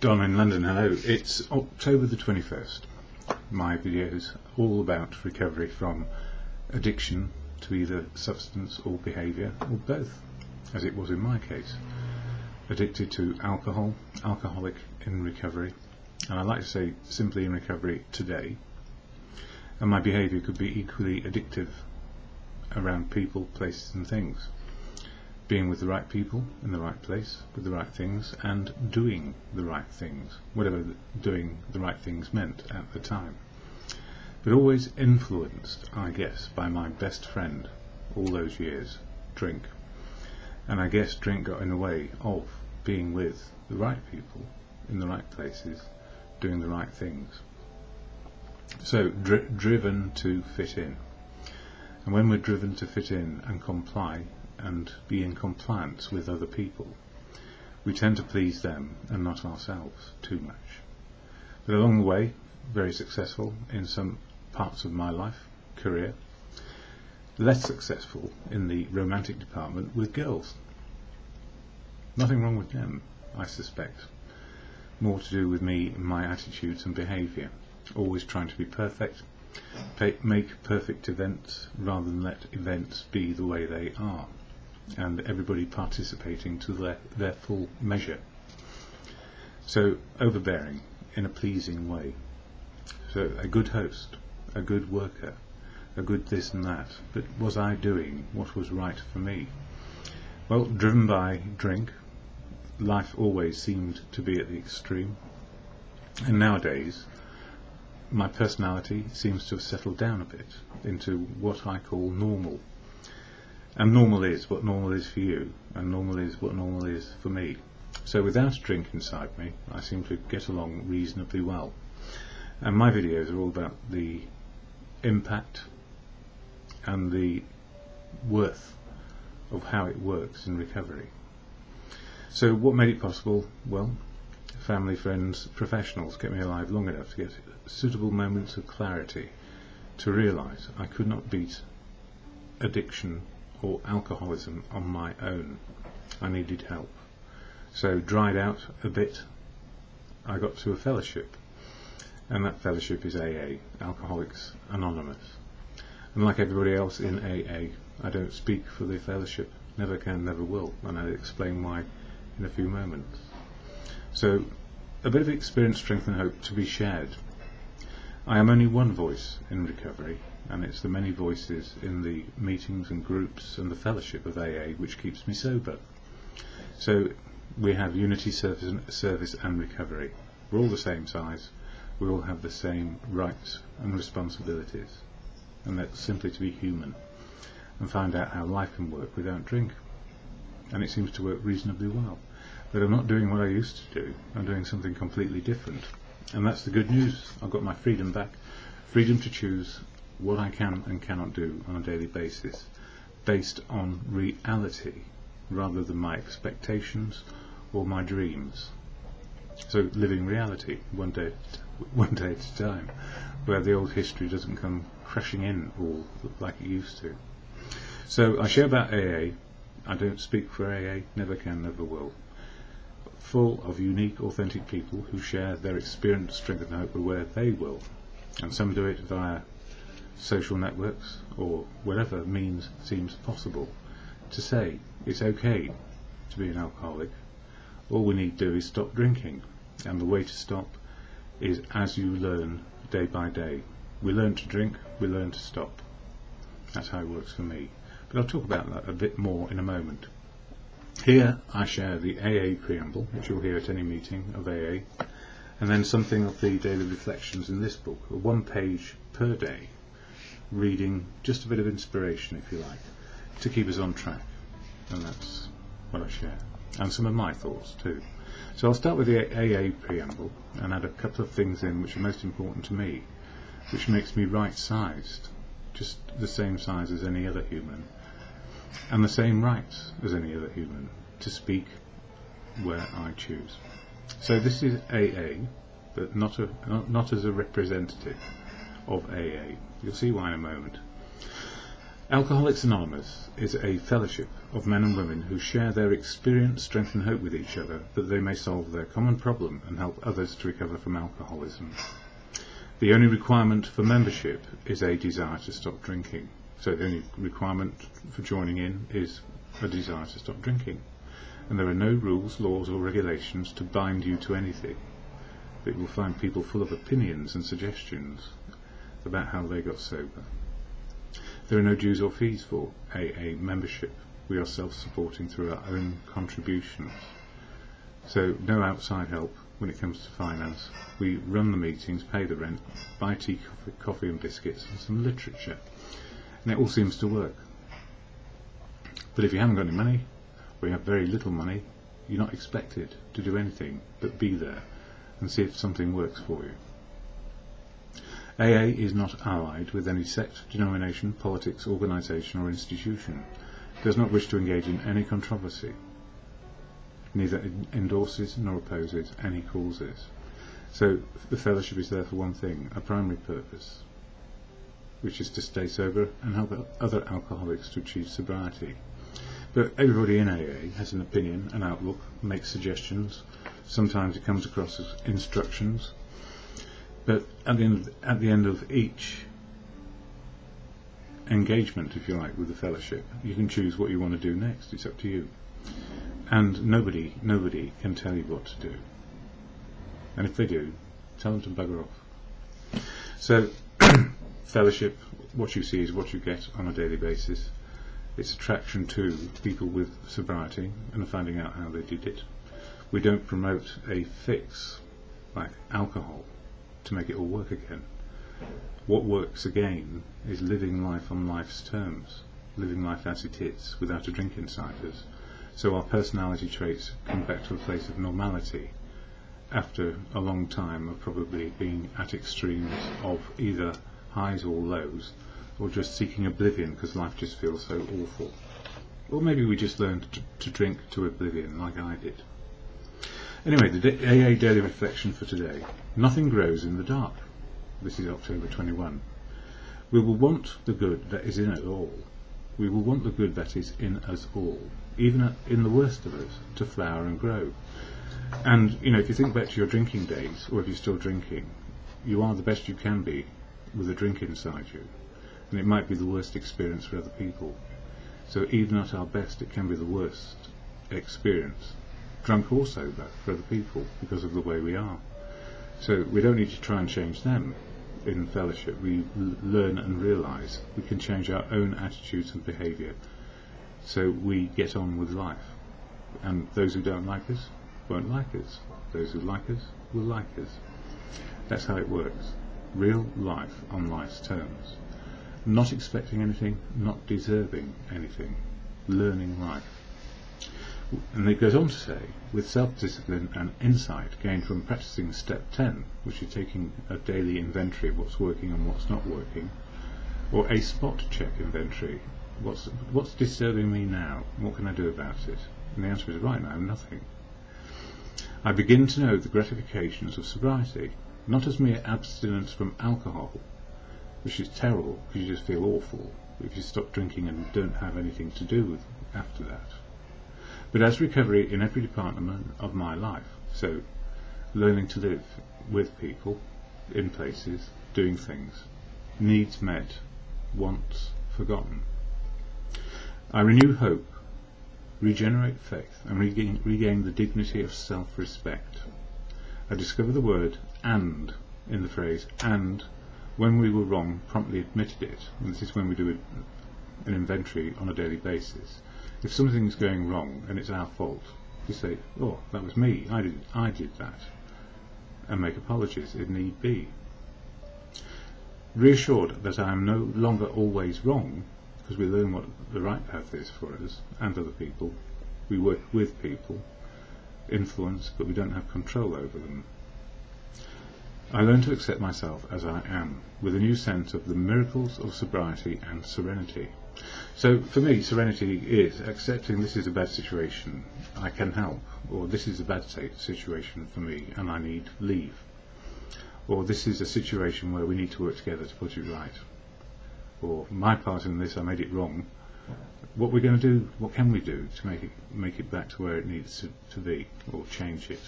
Don in London, hello. It's October the 21st. My video's all about recovery from addiction to either substance or behaviour, or both, as it was in my case. Addicted to alcohol, alcoholic in recovery, and I like to say simply in recovery today. And my behaviour could be equally addictive around people, places and things. Being with the right people, in the right place, with the right things, and doing the right things, whatever doing the right things meant at the time. But always influenced, I guess, by my best friend all those years, drink. And I guess drink got in the way of being with the right people, in the right places, doing the right things. So, driven to fit in. And when we're driven to fit in and comply, and be in compliance with other people, we tend to please them and not ourselves too much. But along the way, very successful in some parts of my life, career, less successful in the romantic department with girls. Nothing wrong with them, I suspect. More to do with me and my attitudes and behaviour. Always trying to be perfect, make perfect events rather than let events be the way they are, and everybody participating to their full measure. So overbearing in a pleasing way. So a good host, a good worker, a good this and that, but was I doing what was right for me? Well, driven by drink, life always seemed to be at the extreme, and nowadays my personality seems to have settled down a bit into what I call normal. And normal is what normal is for you, and normal is what normal is for me. So without a drink inside me, I seem to get along reasonably well. And my videos are all about the impact and the worth of how it works in recovery. So what made it possible? Well, family, friends, professionals kept me alive long enough to get suitable moments of clarity to realise I could not beat addiction or alcoholism on my own. I needed help. So dried out a bit, I got to a fellowship, and that fellowship is AA, Alcoholics Anonymous. And like everybody else in AA, I don't speak for the fellowship, never can, never will, and I'll explain why in a few moments. So a bit of experience, strength and hope to be shared. I am only one voice in recovery, and it's the many voices in the meetings and groups and the fellowship of AA which keeps me sober. So we have unity, service and recovery. We're all the same size, we all have the same rights and responsibilities, and that's simply to be human and find out how life can work without drink. And it seems to work reasonably well. But I'm not doing what I used to do, I'm doing something completely different. And that's the good news. I've got my freedom back, freedom to choose what I can and cannot do on a daily basis, based on reality rather than my expectations or my dreams. So living reality one day at a time, where the old history doesn't come crashing in all like it used to. So I share about AA. I don't speak for AA, never can, never will. Full of unique, authentic people who share their experience, strength and hope where they will. And some do it via social networks or whatever means seems possible to say it's okay to be an alcoholic. All we need to do is stop drinking, and the way to stop is as you learn day by day. We learn to drink, we learn to stop. That's how it works for me, but I'll talk about that a bit more in a moment. Here I share the AA preamble, which you'll hear at any meeting of AA, and then something of the daily reflections in this book, a 1 page per day, reading, just a bit of inspiration if you like, to keep us on track. And that's what I share, and some of my thoughts too. So I'll start with the AA preamble and add a couple of things in which are most important to me, which makes me right-sized, just the same size as any other human, and the same rights as any other human, to speak where I choose. So this is AA, but not as a representative of AA. You'll see why in a moment. Alcoholics Anonymous is a fellowship of men and women who share their experience, strength and hope with each other that they may solve their common problem and help others to recover from alcoholism. The only requirement for membership is a desire to stop drinking. So the only requirement for joining in is a desire to stop drinking. And there are no rules, laws or regulations to bind you to anything. But you will find people full of opinions and suggestions about how they got sober. There are no dues or fees for AA membership. We are self-supporting through our own contributions. So no outside help when it comes to finance. We run the meetings, pay the rent, buy tea, coffee and biscuits and some literature. And it all seems to work. But if you haven't got any money, or you have very little money, you're not expected to do anything but be there and see if something works for you. AA is not allied with any sect, denomination, politics, organisation or institution. It does not wish to engage in any controversy. Neither endorses nor opposes any causes. So the fellowship is there for one thing, a primary purpose, which is to stay sober and help other alcoholics to achieve sobriety. But everybody in AA has an opinion, an outlook, makes suggestions. Sometimes it comes across as instructions. But at the end of each engagement, if you like, with the fellowship, you can choose what you want to do next. It's up to you. And nobody can tell you what to do. And if they do, tell them to bugger off. So, fellowship, what you see is what you get on a daily basis. It's attraction to people with sobriety and finding out how they did it. We don't promote a fix, like alcohol, to make it all work again. What works again is living life on life's terms, living life as it is, without a drink inside us. So our personality traits come back to a place of normality after a long time of probably being at extremes of either highs or lows, or just seeking oblivion because life just feels so awful. Or maybe we just learned to drink to oblivion like I did. Anyway, the AA Daily Reflection for today. Nothing grows in the dark. This is October 21. We will want the good that is in us all. We will want the good that is in us all, even in the worst of us, to flower and grow. And, you know, if you think back to your drinking days, or if you're still drinking, you are the best you can be with a drink inside you. And it might be the worst experience for other people. So even at our best, it can be the worst experience, drunk or sober, for other people, because of the way we are. So we don't need to try and change them in fellowship. We learn and realise we can change our own attitudes and behaviour, so we get on with life. And those who don't like us won't like us. Those who like us will like us. That's how it works. Real life on life's terms. Not expecting anything, not deserving anything. Learning life. And it goes on to say, with self-discipline and insight gained from practising step 10, which is taking a daily inventory of what's working and what's not working, or a spot check inventory, what's disturbing me now, what can I do about it? And the answer is right now, nothing. I begin to know the gratifications of sobriety, not as mere abstinence from alcohol, which is terrible because you just feel awful if you stop drinking and don't have anything to do with after that, but as recovery in every department of my life. So learning to live with people, in places, doing things, needs met, wants forgotten. I renew hope, regenerate faith and regain the dignity of self-respect. I discover the word and in the phrase and when we were wrong promptly admitted it. And this is when we do an inventory on a daily basis. If something's going wrong and it's our fault, we say, oh, that was me, I did that, and make apologies if need be. Reassured that I am no longer always wrong, because we learn what the right path is for us and other people. We work with people, influence, but we don't have control over them. I learn to accept myself as I am, with a new sense of the miracles of sobriety and serenity. So for me, serenity is accepting this is a bad situation, I can help, or this is a bad situation for me and I need leave, or this is a situation where we need to work together to put it right. or my part in this, I made it wrong. What we're going to do, what can we do to make it back to where it needs to be, or change it?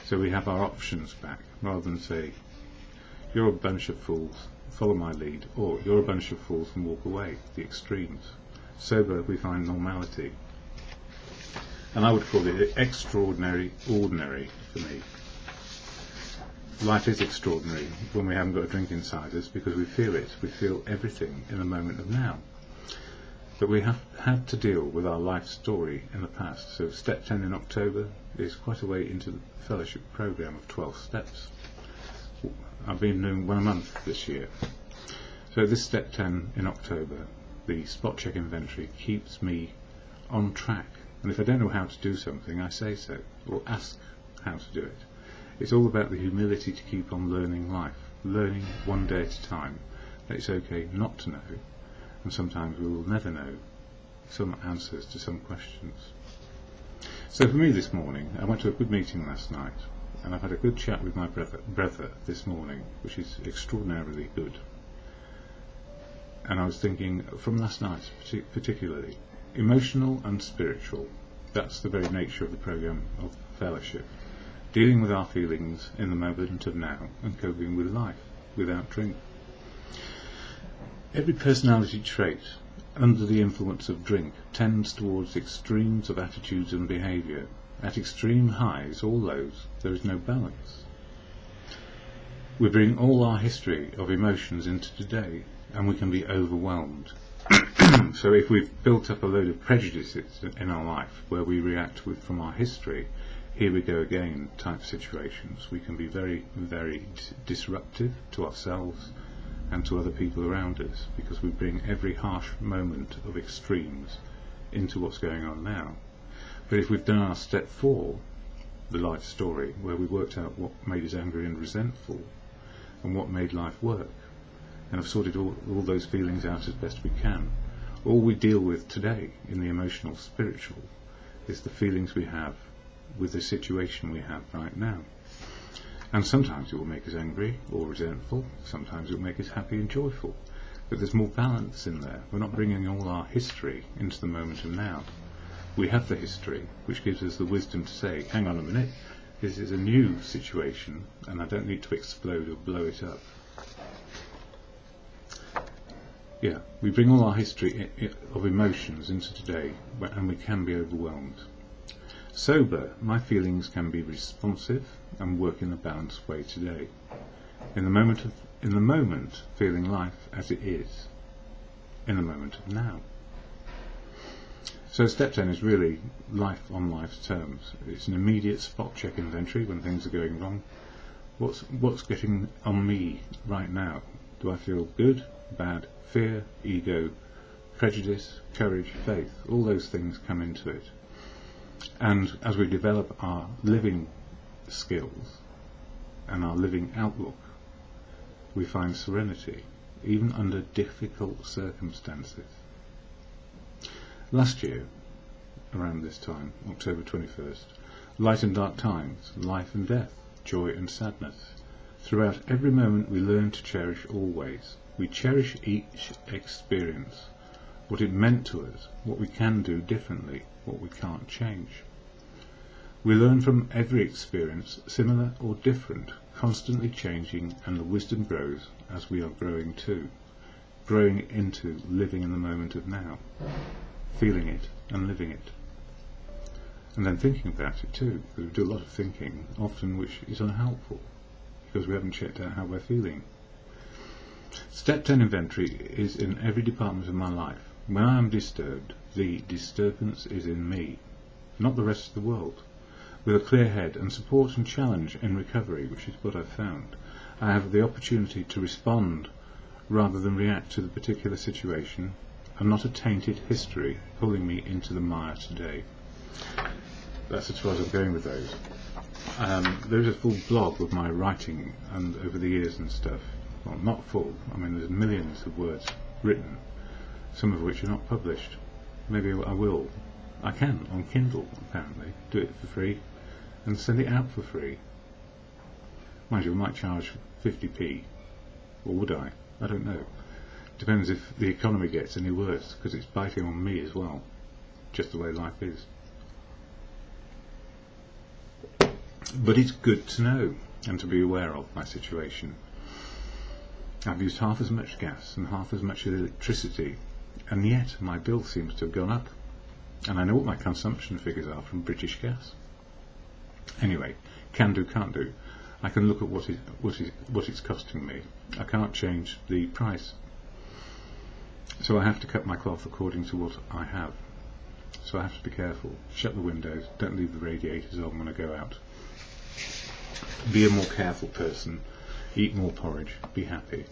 So we have our options back, rather than say, you're a bunch of fools, follow my lead, or you're a bunch of fools and walk away, the extremes. Sober, we find normality. And I would call it extraordinary, ordinary for me. Life is extraordinary when we haven't got a drink inside us, because we feel it. We feel everything in the moment of now. But we have had to deal with our life story in the past. So step 10 in October is quite a way into the fellowship program of 12 steps. I've been doing one a month this year. So this step 10 in October, the spot check inventory, keeps me on track. And if I don't know how to do something, I say so, or ask how to do it. It's all about the humility to keep on learning life, learning one day at a time, that it's okay not to know, and sometimes we will never know some answers to some questions. So for me this morning, I went to a good meeting last night, and I've had a good chat with my brother this morning, which is extraordinarily good. And I was thinking, from last night particularly, emotional and spiritual, that's the very nature of the program of fellowship. Dealing with our feelings in the moment of now and coping with life without drink. Every personality trait under the influence of drink tends towards extremes of attitudes and behaviour. At extreme highs or lows, there is no balance. We bring all our history of emotions into today, and we can be overwhelmed. So if we've built up a load of prejudices in our life where we react from our history, here we go again type situations, we can be very, very disruptive to ourselves and to other people around us, because we bring every harsh moment of extremes into what's going on now. But if we've done our step 4, the life story, where we worked out what made us angry and resentful and what made life work, and have sorted all those feelings out as best we can, all we deal with today in the emotional spiritual is the feelings we have with the situation we have right now. And sometimes it will make us angry or resentful, sometimes it will make us happy and joyful, but there's more balance in there. We're not bringing all our history into the moment of now. We have the history, which gives us the wisdom to say, hang on a minute, this is a new situation and I don't need to explode or blow it up. Yeah, we bring all our history of emotions into today, and we can be overwhelmed. Sober, my feelings can be responsive and work in a balanced way today. In the moment, feeling life as it is, in the moment of now. So step 10 is really life on life's terms. It's an immediate spot check inventory when things are going wrong. What's getting on me right now? Do I feel good, bad, fear, ego, prejudice, courage, faith? All those things come into it. And as we develop our living skills and our living outlook, we find serenity, even under difficult circumstances. Last year, around this time, October 21st, light and dark times, life and death, joy and sadness. Throughout every moment we learn to cherish always. We cherish each experience, what it meant to us, what we can do differently, what we can't change. We learn from every experience, similar or different, constantly changing, and the wisdom grows as we are growing too, growing into living in the moment of now, feeling it and living it. And then thinking about it too, because we do a lot of thinking, often which is unhelpful, because we haven't checked out how we're feeling. Step 10 inventory is in every department of my life. When I am disturbed, the disturbance is in me, not the rest of the world. With a clear head and support and challenge in recovery, which is what I've found, I have the opportunity to respond rather than react to the particular situation, and not a tainted history pulling me into the mire today. That's as far as I'm going with those. There's a full blog of my writing and over the years and stuff. Well, not full, I mean there's millions of words written, some of which are not published. Maybe I will. I can, on Kindle apparently, do it for free and send it out for free. Mind you, I might charge 50p, or would I? I don't know. Depends if the economy gets any worse, because it's biting on me as well, just the way life is. But it's good to know and to be aware of my situation. I've used half as much gas and half as much electricity, and yet my bill seems to have gone up, and I know what my consumption figures are from British Gas. Anyway, can do, can't do. I can look at what it's costing me. I can't change the price, so I have to cut my cloth according to what I have. So I have to be careful. Shut the windows. Don't leave the radiators on when I go out. Be a more careful person. Eat more porridge. Be happy.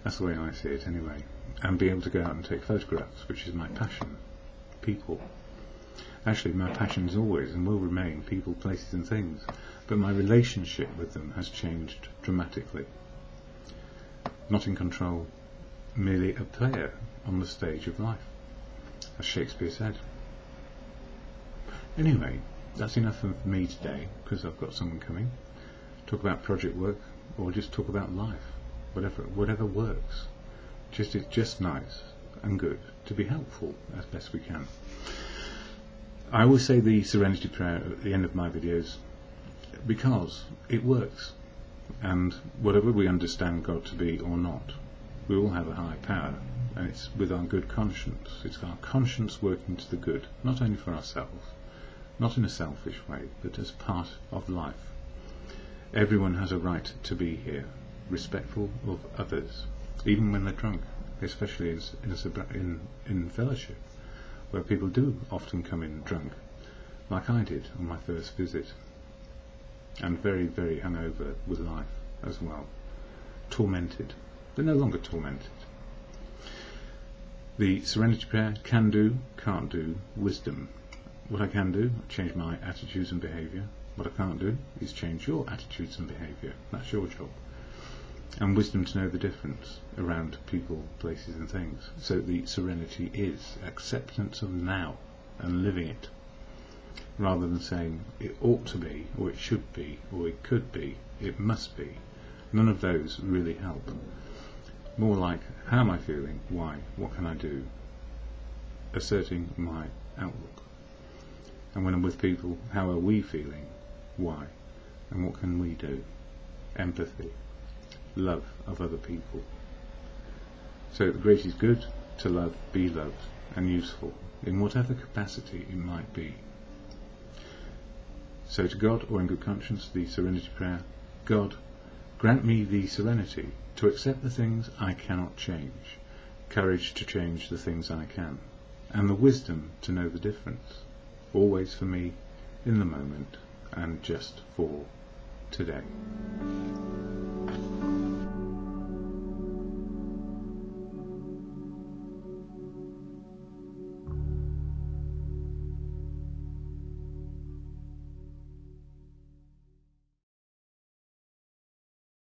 That's the way I see it anyway. And be able to go out and take photographs, which is my passion. People. Actually, my passion is always and will remain people, places and things, but my relationship with them has changed dramatically. Not in control, merely a player on the stage of life, as Shakespeare said. Anyway, that's enough of me today, because I've got someone coming. Talk about project work, or just talk about life, whatever works. It's just nice and good to be helpful as best we can. I always say the Serenity Prayer at the end of my videos because it works, and whatever we understand God to be or not, we all have a higher power, and it's with our good conscience. It's our conscience working to the good, not only for ourselves, not in a selfish way, but as part of life. Everyone has a right to be here, respectful of others, even when they're drunk, especially in fellowship, where people do often come in drunk, like I did on my first visit, and very, very hungover with life as well. Tormented, but no longer tormented. The Serenity Prayer, can do, can't do, wisdom. What I can do, change my attitudes and behaviour. What I can't do is change your attitudes and behaviour. That's your job. And wisdom to know the difference around people, places and things. So the serenity is acceptance of now and living it, rather than saying it ought to be, or it should be, or it could be, it must be. None of those really help. More like, how am I feeling? Why? What can I do? Asserting my outlook. And when I'm with people, how are we feeling? Why? And what can we do? Empathy. Love of other people. So the great is good to love, be loved, and useful, in whatever capacity it might be. So to God, or in good conscience, the Serenity Prayer, God, grant me the serenity to accept the things I cannot change, courage to change the things I can, and the wisdom to know the difference, always for me, in the moment, and just for today.